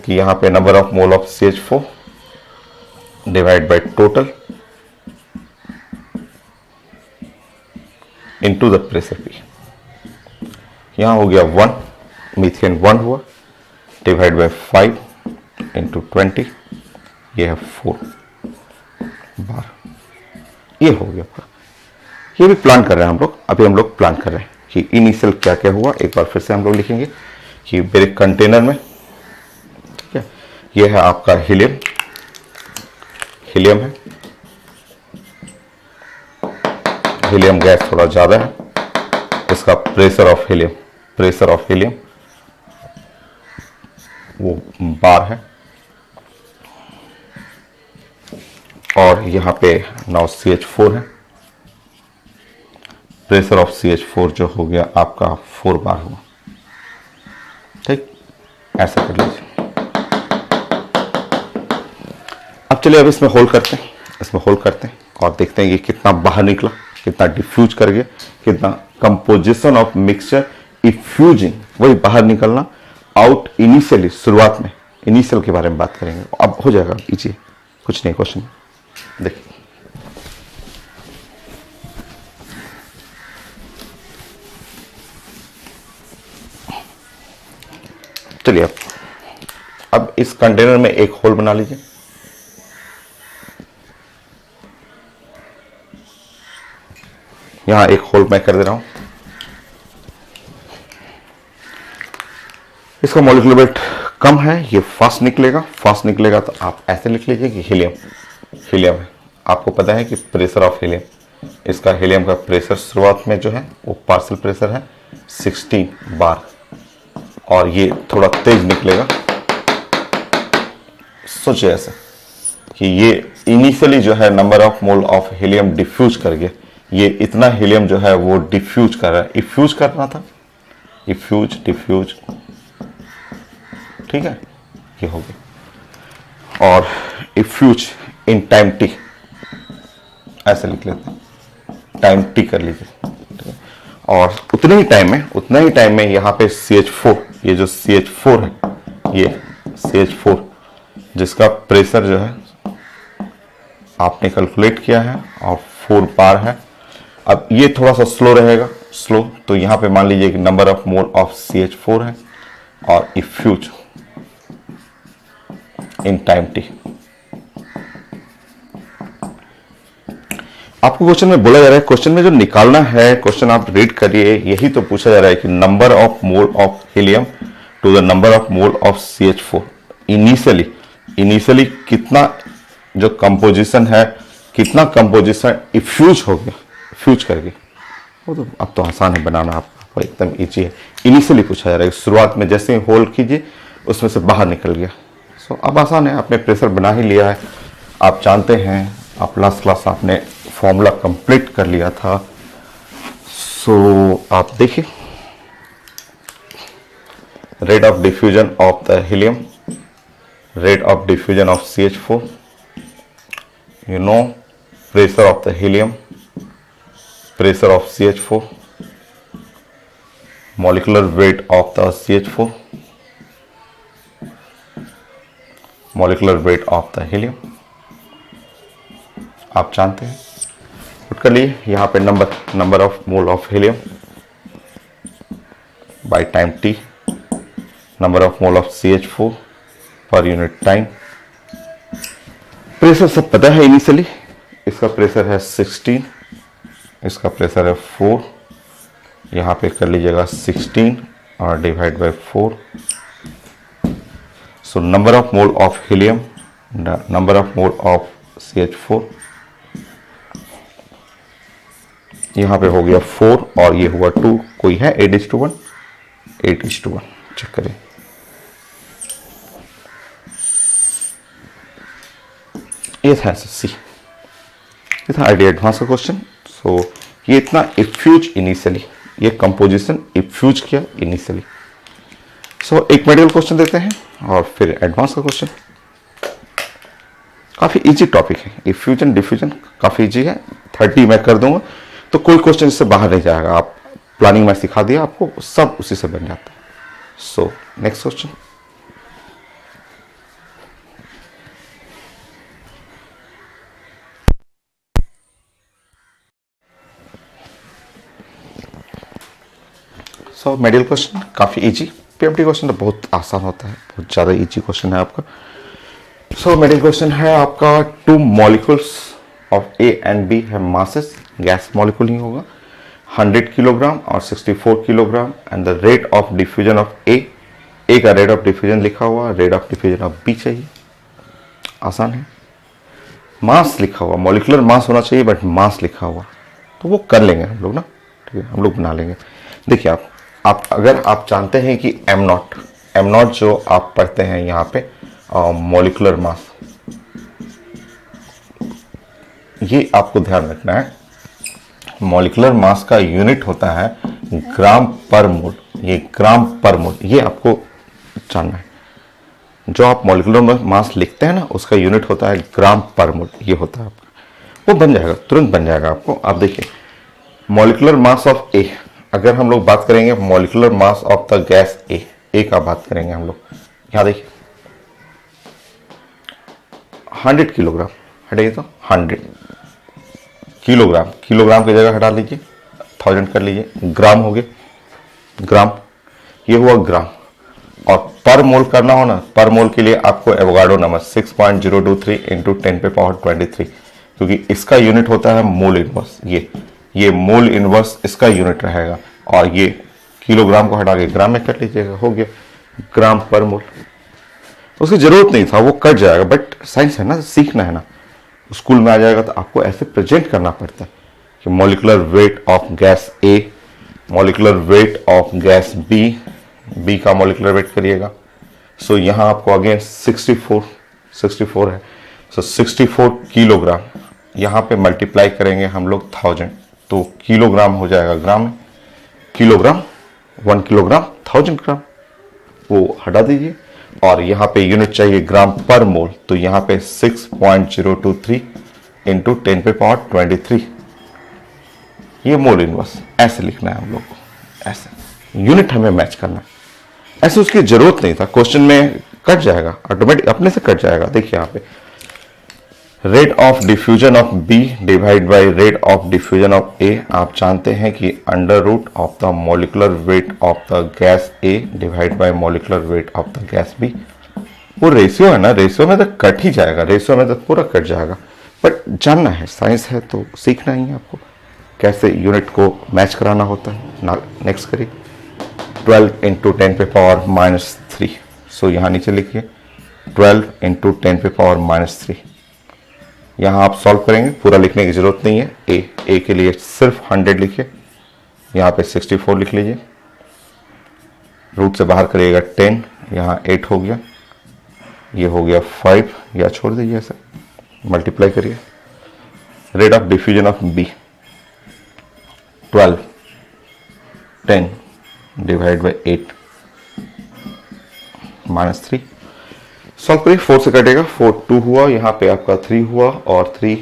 कि यहाँ पे number of mole of CH4 divide by total into the pressure P. यहां हो गया 1, मीथेन 1 हुआ, डिवाइड बाय 5 इंटू 20, ये है 4 बार। ये हो गया। ये भी प्लान कर रहे हैं हम लोग, अभी हम लोग प्लान कर रहे हैं कि इनिशियल क्या क्या हुआ। एक बार फिर से हम लोग लिखेंगे कि मेरे कंटेनर में, ठीक है, ये है आपका हीलियम, हीलियम है, हीलियम गैस थोड़ा ज्यादा है, इसका pressure of helium, pressure of helium वो बार है, और यहां पे नाउ CH4 है, प्रेशर ऑफ CH4 जो हो गया आपका 4 बार हुआ। ठीक, ऐसा कर लीजिए। अब चलिए अब इसमें होल करते हैं, इसमें होल करते हैं और देखते हैं कि कितना बाहर निकला, कितना डिफ्यूज कर गया, कितना कंपोजिशन ऑफ मिक्सचर इफ्यूजिंग, वही बाहर निकलना, आउट इनिशियली, शुरुआत में इनिशियल के बारे में बात करेंगे। अब हो जाएगा इजी, कुछ नहीं क्वेश्चन। देखिए चलिए अब इस कंटेनर में एक होल बना लीजिए। यहां एक होल मैं कर दे रहा हूं। इसका मॉलिक्यूलर वेट कम है, ये फास्ट निकलेगा, फास्ट निकलेगा तो आप ऐसे लिख लीजिए कि हीलियम, हीलियम है। आपको पता है कि प्रेशर ऑफ हीलियम, इसका हीलियम का प्रेशर शुरुआत में जो है वो पार्शियल प्रेशर है 16 बार, और ये थोड़ा तेज निकलेगा। सोचिए ऐसे कि ये इनिशियली जो है number of mole of helium diffuse कर गया, ये इतना हीलियम जो है वो डिफ्यूज कर रहा है, इफ्यूज करना था, इफ्यूज डिफ्यूज, ठीक है, ये हो गया। और इफ्यूज इन टाइम टी, ऐसे लिख लेते हैं, टाइम टी कर लीजिए। और उतने ही टाइम में यहां पे CH4, ये जो CH4 है, ये CH4 जिसका प्रेशर जो है आपने कैलकुलेट किया है और 4 बार है। अब ये थोड़ा सा स्लो रहेगा, स्लो, तो यहां पे मान लीजिए कि number of mole of CH4 है और इफ्यूज इन टाइम टी। आपको क्वेश्चन में बोला जा रहा है, क्वेश्चन में जो निकालना है, क्वेश्चन आप रीड करिए, यही तो पूछा जा रहा है कि number of mole of helium to the number of mole of CH4 initially कितना जो कंपोजिशन है, कितना कंपोजिशन इफ्यूज हो गया, फ्यूज कर गया। वो तो अब तो आसान है बनाना, आपको एकदम इजी है। इनिशियली पूछा जा रहा है, शुरुआत में जैसे ही होल्ड कीजिए उसमें से बाहर निकल गया। सो अब आसान है, आपने प्रेशर बना ही लिया है, आप जानते हैं, आप लास्ट क्लास आपने फॉर्मूला कंप्लीट कर लिया था। सो आप देखिए, rate of diffusion of the helium, rate of diffusion of CH4, you know, pressure of the helium, pressure of CH4, molecular weight of the CH4, molecular weight of the helium, आप जानते हैं। Put कर लिए यहाँ पे number of mole of helium by time t, number of mole of CH4 पर unit time. Pressure सब पता है इनिशियली, इसका प्रेशर है 16, इसका प्रेशर है 4, यहाँ पे कर लीजिएगा 16 और divide bye 4। So number of mole of helium, number of mole of CH4, यहाँ पे हो गया 4 और ये हुआ 2, कोई है 8:1, 8:1, चेक करें। ये था सी, ये था आइडिया एडवांस का क्वेश्चन। सो ये इतना इफ्यूज इनिशियली, ये कंपोजिशन इफ्यूज किया इनिशियली। सो एक मेडिकल क्वेश्चन देते हैं और फिर एडवांस का क्वेश्चन। काफी इजी टॉपिक है, इफ्यूजन डिफ्यूजन काफी इजी है, 30 मैं कर दूंगा तो कोई क्वेश्चन इससे बाहर नहीं जाएगा। आप प्लानिंग में सिखा दिया आपको, सब उसी से बन जाता है। So next question, so medical question काफ़ी इजी, पीएमटी क्वेश्चन तो बहुत आसान होता है, बहुत ज़्यादा इजी क्वेश्चन है आपका। सो मेडिकल क्वेश्चन है आपका, two molecules of A and B है मासेस, गैस मॉलिक्यूल ही होगा, 100 किलोग्राम और 64 kilogram, and the rate of diffusion of A का रेट ऑफ डिफ्यूजन लिखा हुआ, rate of diffusion of B चाहिए, आसान है। मास लिखा हुआ, मॉलिकुलर मास होना चाहिए बट मास लिखा हुआ, तो वो कर लेंगे हम लोग ना, ठीक है, हम लोग बना लेंगे। देखिए आप अगर आप जानते हैं कि एम नॉट जो आप पढ़ते हैं यहाँ पे मॉलिकुलर मास, ये आपको ध्यान रखना है, मॉलिकुलर मास का यूनिट होता है ग्राम पर मोल, ये ग्राम पर मोल, ये आपको जानना है। जो आप मॉलिकुलर मास लिखते हैं ना, उसका यूनिट होता है ग्राम पर मोल, ये होता है आपका, वो बन जाएगा, तुरंत बन जाएगा आपको। आप देखिए मॉलिकुलर मास ऑफ ए, अगर हम लोग बात करेंगे molecular mass of the gas A का बात करेंगे हम लोग, यहाँ देखिए 100 किलोग्राम, हटाइए तो 100 किलोग्राम, किलोग्राम की जगह हटा लीजिए, 1000 कर लीजिए, ग्राम हो गए, ग्राम, ये हुआ ग्राम। और पर मोल करना हो ना, पर मोल के लिए आपको एवोगाड्रो नंबर 6.023 इंटू 10 पे पावर 23, क्योंकि इसका यूनिट होता है मोल इनवर्स, ये मोल इनवर्स इसका यूनिट रहेगा, और ये किलोग्राम को हटा के ग्राम में कर लीजिएगा, हो गया ग्राम पर मोल। उसकी जरूरत नहीं था, वो कट जाएगा, बट साइंस है ना, सीखना है ना, स्कूल में आ जाएगा तो आपको ऐसे प्रेजेंट करना पड़ता है कि molecular weight of gas A, molecular weight of gas B का मॉलिकुलर वेट करिएगा। सो यहाँ आपको अगेन 64 है, सो 64 किलोग्राम, यहाँ पे मल्टीप्लाई करेंगे हम लोग 1000, तो किलोग्राम हो जाएगा ग्राम में, किलोग्राम 1 किलोग्राम 1000 ग्राम, वो हटा दीजिए, और यहाँ पे यूनिट चाहिए ग्राम पर मोल, तो यहाँ पे 6.023 इंटू 10 पे पावर 23, ये मोल इनवर्स, ऐसे लिखना है हम लोग को, ऐसे यूनिट हमें मैच करना है, ऐसे उसकी जरूरत नहीं था, क्वेश्चन में कट जाएगा ऑटोमेटिक, अपने से कट जाएगा। देखिए यहाँ पे rate of diffusion of B divide by rate of diffusion of A, आप जानते हैं कि under root of the molecular weight of the gas A divide by molecular weight of the gas B, वो ratio है ना, ratio में तो cut ही जाएगा, रेशियो में तो पूरा कट जाएगा, बट जानना है, साइंस है तो सीखना ही है आपको कैसे यूनिट को मैच कराना होता है। नेक्स्ट करिए 12 इंटू 10 पे पावर -3, सो यहाँ नीचे लिखिए 12 इंटू 10 पे पावर -3, यहाँ आप सॉल्व करेंगे, पूरा लिखने की जरूरत नहीं है, ए के लिए सिर्फ 100 लिखिए, यहाँ पे 64 लिख लीजिए, रूट से बाहर करिएगा 10, यहाँ 8 हो गया, ये हो गया 5, या छोड़ दीजिए ऐसे, मल्टीप्लाई करिए, rate of diffusion of B 12 10 divide by 8 -3, solve करिए, 4 से कटेगा, 4 2 हुआ, यहाँ पे आपका 3 हुआ, और 3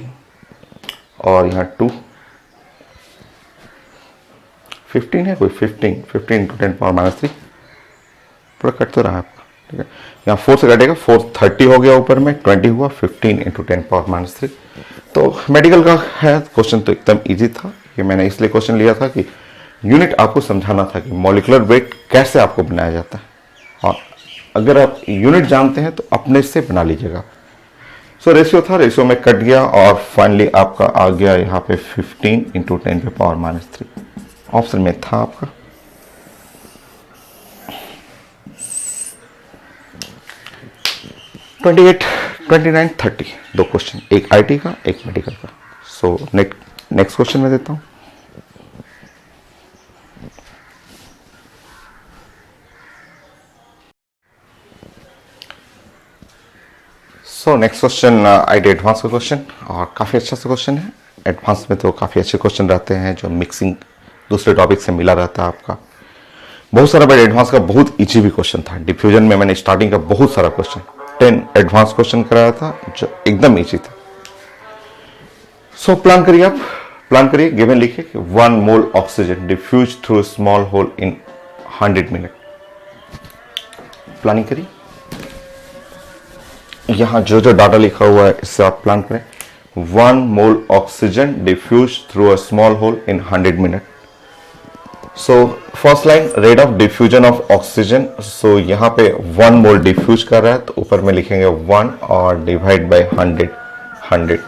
और यहाँ 2 15 है, कोई 15 इंटू 10 पावर -3, पूरा कट तो रहा आपका, ठीक है, यहाँ 4 से कटेगा, 4 30 हो गया, ऊपर में 20 हुआ, 15 इंटू 10 पावर -3। तो मेडिकल का है क्वेश्चन तो एकदम इजी था, ये मैंने इसलिए क्वेश्चन लिया था कि यूनिट आपको समझाना था कि मॉलिकुलर वेट कैसे आपको बनाया जाता है, और अगर आप यूनिट जानते हैं तो अपने से बना लीजिएगा। सो रेशियो था, रेशियो में कट गया, और फाइनली आपका आ गया यहाँ पे 15 इंटू 10 पे पावर -3, ऑप्शन में था आपका। (28, 29, 30) दो क्वेश्चन, एक आईटी का एक मेडिकल का। सो नेक्स्ट क्वेश्चन में देता हूं। सो नेक्स्ट क्वेश्चन आईटी एडवांस का क्वेश्चन, और काफ़ी अच्छा सा क्वेश्चन है। एडवांस में तो काफ़ी अच्छे क्वेश्चन रहते हैं जो मिक्सिंग दूसरे टॉपिक से मिला रहता है आपका, बहुत सारा, बट एडवांस का बहुत इजी भी क्वेश्चन था। डिफ्यूजन में मैंने स्टार्टिंग का बहुत सारा क्वेश्चन 10 एडवांस क्वेश्चन कराया था जो एकदम इजी था। सो प्लान करिए, आप प्लान करिए, गिवन लिखिए कि 1 mole oxygen diffuse through small hole in 100 minute. Planning करिए, यहां जो जो डाटा लिखा हुआ है इससे आप प्लान करें। 1 mole oxygen diffuse through a small hole in 100 minute. So first line rate of diffusion of oxygen, so यहाँ पे 1 मोल डिफ्यूज कर रहा है तो ऊपर में लिखेंगे 1 और डिवाइड बाय 100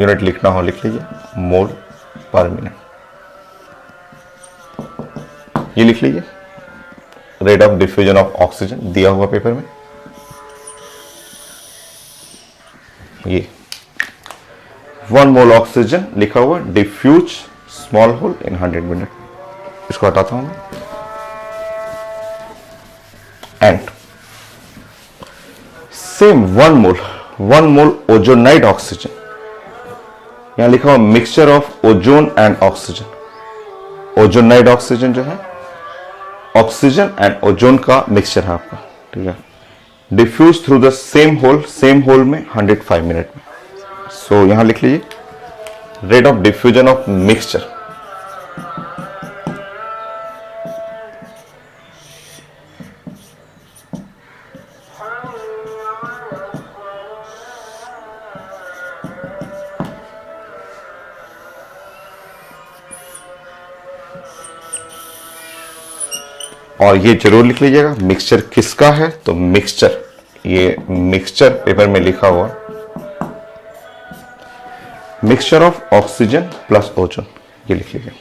यूनिट लिखना हो लिख लीजिए मोल पर मिनट, ये लिख लीजिए rate of diffusion of oxygen दिया हुआ पेपर में। ये 1 मोल ऑक्सीजन लिखा हुआ diffuse small hole in 100 minute, इसको हटाता हूं मैं। And same 1 mole ozonide oxygen, यहां लिखा हुआ mixture of ozone and oxygen. Ozonide oxygen जो है ऑक्सीजन एंड ओजोन का मिक्सचर है आपका, ठीक है। Diffuse through the same hole में 105 मिनट में। सो यहां लिख लीजिए rate of diffusion of mixture, और ये जरूर लिख लीजिएगा मिक्सचर किसका है, तो मिक्सचर, ये मिक्सचर पेपर में लिखा हुआ mixture of oxygen plus ozone, ये लिख लीजिए।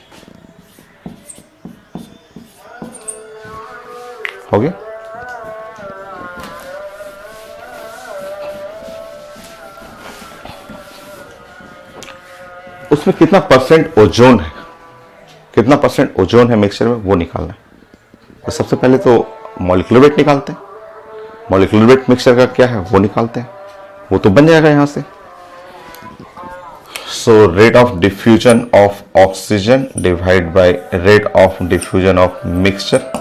हो गया। उसमें कितना परसेंट ओजोन है, कितना परसेंट ओजोन है मिक्सचर में, वो निकालना है। तो सबसे पहले तो मॉलिक्यूलर वेट निकालते हैं। मॉलिक्यूलर वेट मिक्सचर का क्या है वो निकालते हैं, वो तो बन जाएगा यहां से। So rate of diffusion of oxygen divide by rate of diffusion of mixture.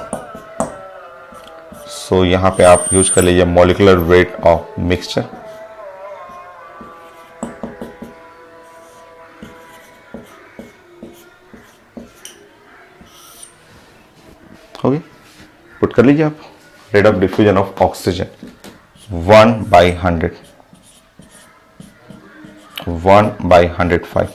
So यहां पे आप यूज कर लीजिए मॉलिक्यूलर वेट ऑफ मिक्सचर। हो गया, पुट कर लीजिए आप rate of diffusion of oxygen 1/100, 1/105।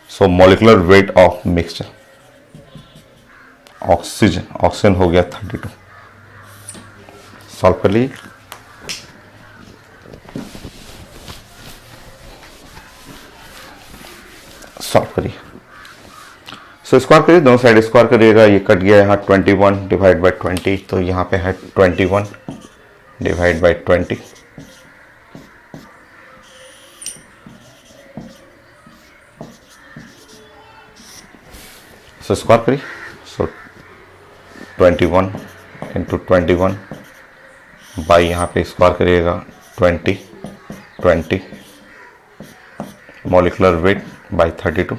So molecular weight of mixture oxygen हो गया 32। सॉल्व कर लीजिए। सॉल्व करिए। सो स्क्वायर करिए, दोनों साइड स्क्वायर करिएगा, ये कट गया यहाँ 21 डिवाइड बाय 20, तो यहाँ पे है 21 डिवाइड बाय 20। सो स्क्वायर करिए, सो 21 इंटू 21 बाई यहाँ पे स्क्वायर करिएगा 20 molecular weight by 32।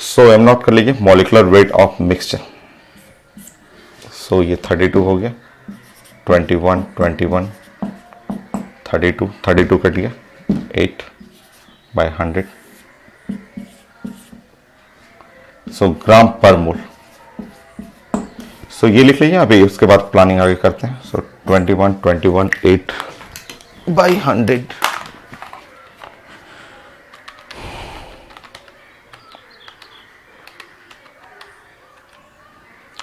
So am not कर लीजिए मॉलिक्यूलर वेट ऑफ मिक्सचर। सो ये 32 हो गया, 21 32 कट गया 8/100। सो ग्राम पर मोल। सो ये लिख लीजिए, अभी उसके बाद प्लानिंग आगे करते हैं। सो 21 8/100।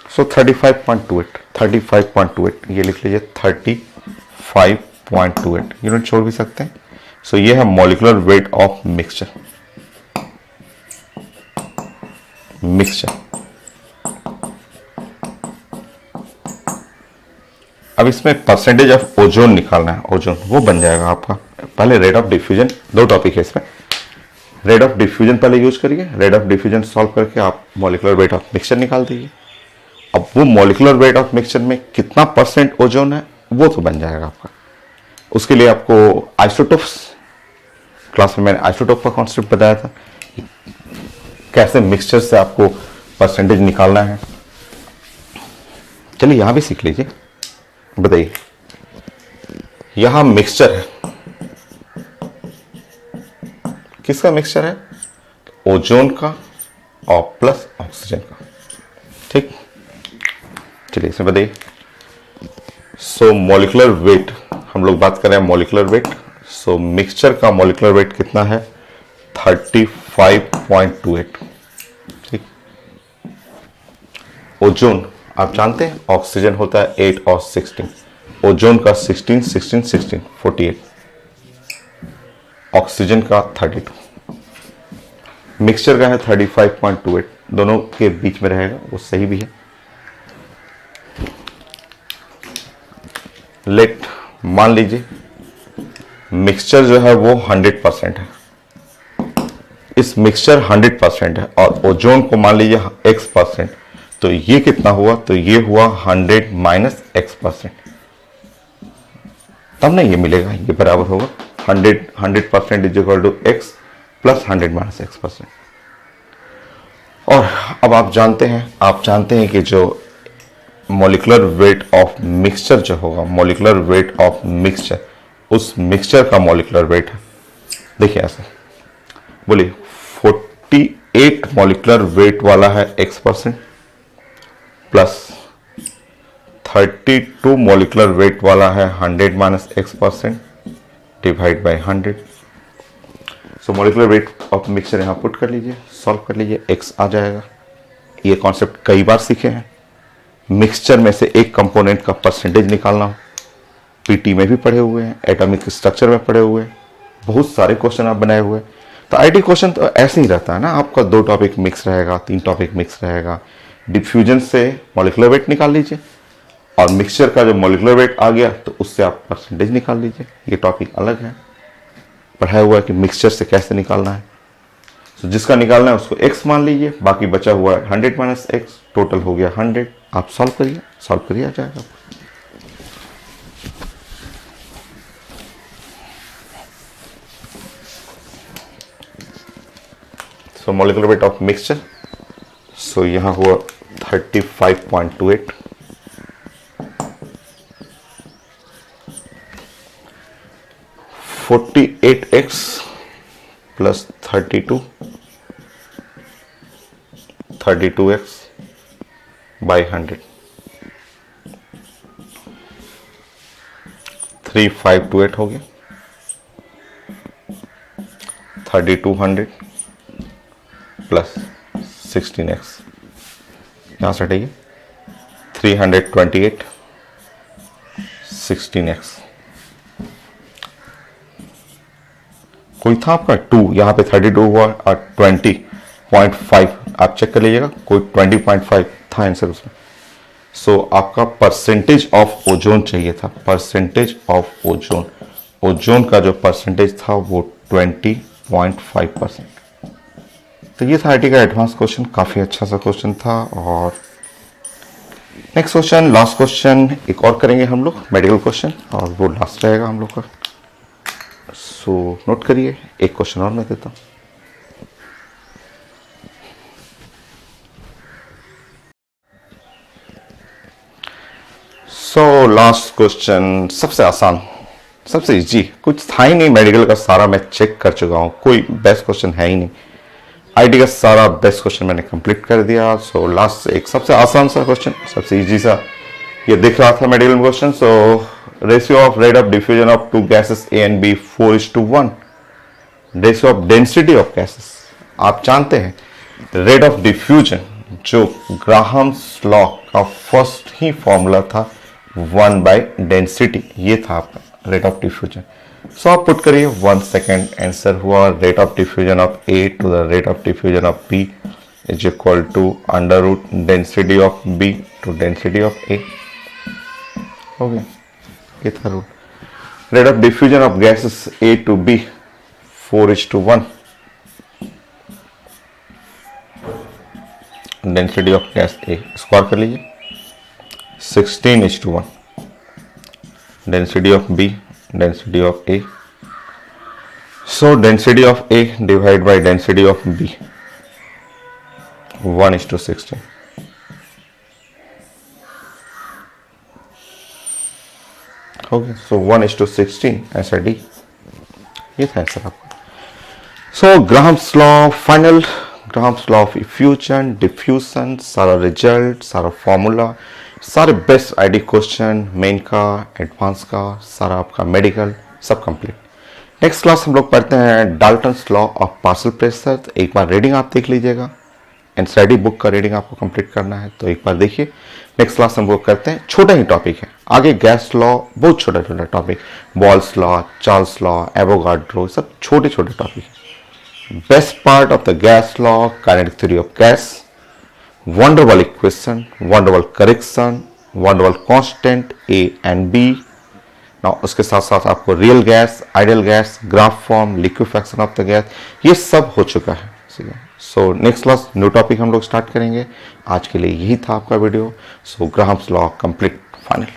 सो 35.28 ये लिख लीजिए 35.28 यूनिट छोड़ भी सकते हैं। सो ये है मॉलिक्यूलर वेट ऑफ मिक्सचर। अब इसमें परसेंटेज ऑफ ओजोन निकालना है, ओजोन वो बन जाएगा आपका। पहले रेट ऑफ डिफ्यूजन, दो टॉपिक है इसमें, रेट ऑफ डिफ्यूजन पहले यूज करिए, रेट ऑफ डिफ्यूजन सॉल्व करके आप मॉलिक्यूलर वेट ऑफ मिक्सचर निकाल दीजिए। अब वो मॉलिक्यूलर वेट ऑफ मिक्सचर में कितना परसेंट ओजोन है वो तो बन जाएगा आपका। उसके लिए आपको आइसोटोप्स, क्लास में मैंने आइसोटोप का कॉन्सेप्ट बताया था, कैसे मिक्सचर से आपको परसेंटेज निकालना है। चलिए यहां भी सीख लीजिए। बताइए, यहां मिक्सचर है, किसका मिक्सचर है? ओजोन का और प्लस ऑक्सीजन का, ठीक। चलिए इसमें बताइए। सो मॉलिक्यूलर वेट, हम लोग बात कर रहे हैं मॉलिक्यूलर वेट। सो मिक्सचर का मॉलिक्यूलर वेट कितना है 35.28। ठीक। ओजोन आप जानते हैं ऑक्सीजन होता है 8 और 16, ओजोन का 16 16 16 48, ऑक्सीजन का 32, मिक्सचर का है 35.28, दोनों के बीच में रहेगा, वो सही भी है। लेट मान लीजिए मिक्सचर जो है वो 100% है, इस मिक्सचर 100% है और ओजोन को मान लीजिए x%, तो ये कितना हुआ, तो ये हुआ 100 माइनस x%, तब ना ये मिलेगा, ये बराबर होगा 100% is equal to x plus 100 minus x%। और अब आप जानते हैं कि जो मॉलिक्यूलर वेट ऑफ मिक्सचर जो होगा, मॉलिक्यूलर वेट ऑफ मिक्सचर, उस मिक्सचर का मॉलिक्यूलर वेट है, देखिए ऐसे बोलिए 48 मॉलिक्यूलर वेट वाला है x% प्लस 32 मॉलिक्यूलर वेट वाला है 100 minus x% divide by 100। So molecular weight of mixture यहां पुट कर लीजिए, सॉल्व कर लीजिए, x आ जाएगा। ये कॉन्सेप्ट कई बार सीखे हैं, मिक्सचर में से एक कंपोनेंट का परसेंटेज निकालना हो, पीटी में भी पढ़े हुए हैं, एटॉमिक स्ट्रक्चर में पढ़े हुए हैं, बहुत सारे क्वेश्चन आप बनाए हुए हैं। तो आईटी क्वेश्चन तो ऐसे ही रहता है ना, आपका 2 टॉपिक मिक्स रहेगा, 3 टॉपिक मिक्स रहेगा, डिफ्यूजन से मॉलिक्यूलर वेट निकाल लीजिए और मिक्सचर का जो मॉलिक्यूलर वेट आ गया तो उससे आप परसेंटेज निकाल लीजिए, ये टॉपिक अलग है, पढ़ाया हुआ है कि मिक्सचर से कैसे निकालना है। तो जिसका निकालना है उसको x मान लीजिए, बाकी बचा हुआ है 100 माइनस x, टोटल हो गया 100। आप सॉल्व करिए आ जाएगा। सो molecular weight of mixture, so यहां हुआ 35.28, 48x प्लस 32x बाई 100, 3528 हो गया, 3200 प्लस 16x, यहां से हटाइए 328 16x, कोई था आपका 2, यहां पे 32 हुआ और 20.5, आप चेक कर लीजिएगा, कोई 20.5 था आंसर उसमें। सो आपका परसेंटेज ऑफ ओजोन चाहिए था, परसेंटेज ऑफ ओजोन, ओजोन का जो परसेंटेज था वो 20.5%। तो ये था आईटी का एडवांस क्वेश्चन, काफी अच्छा सा क्वेश्चन था। और नेक्स्ट क्वेश्चन, लास्ट क्वेश्चन एक और करेंगे हम लोग, मेडिकल क्वेश्चन, और वो लास्ट रहेगा हम लोग का। सो नोट करिए, एक क्वेश्चन और मैं देता हूं। सो लास्ट क्वेश्चन सबसे आसान, सबसे इजी, कुछ था ही नहीं मेडिकल का, सारा मैं चेक कर चुका हूं, कोई बेस्ट क्वेश्चन है ही नहीं, आईटी का सारा बेस्ट क्वेश्चन मैंने कंप्लीट कर दिया। सो लास्ट एक सबसे आसान सा क्वेश्चन, सबसे इजी सा, ये दिख रहा था medical question. So ratio of rate of diffusion of 2 gases A and B 4:1, ratio of density of gases, आप जानते हैं रेट ऑफ डिफ्यूजन जो ग्राहम्स लॉ का फर्स्ट ही फॉर्मूला था 1/डेंसिटी, ये था आपका रेट ऑफ डिफ्यूजन। सो आप पुट करिए 1 सेकेंड, आंसर हुआ rate of diffusion of A to the rate of diffusion of B is equal to under root density of B to density of A, हो गया, ये था root. Rate of diffusion of gases A to B 4:1, density of gas A square कर लीजिए 16:1, density of B, density of A, so density of A divide by density of B 1:16, हो गया। सो 1:16 ऐसा D, ये था आंसर आपका। So Graham's law final, Graham's law of effusion, diffusion, सारा result, सारा फॉर्मूला, सारे बेस्ट आईडी क्वेश्चन, मेन का, एडवांस का, सारा आपका मेडिकल, सब कंप्लीट। नेक्स्ट क्लास हम लोग पढ़ते हैं Dalton's law of partial pressure. तो एक बार रीडिंग आप देख लीजिएगा, एनसीईआरटी बुक का रीडिंग आपको कंप्लीट करना है, तो एक बार देखिए। नेक्स्ट क्लास हम लोग करते हैं, छोटे ही टॉपिक है आगे, गैस लॉ, बहुत छोटा छोटा topic, Boyle's law, Charles law, Avogadro, सब छोटे छोटे टॉपिक है। Best part of the gas law, kinetic theory of gas, van der Waals equation, van der Waals correction, van der Waals constant A and B. ना उसके साथ साथ आपको real gas, ideal gas, graph form, liquefaction of the gas, ये सब हो चुका है। So next class new topic हम लोग स्टार्ट करेंगे। आज के लिए यही था आपका वीडियो। सो ग्राहम्स लॉ कंप्लीट फाइनल।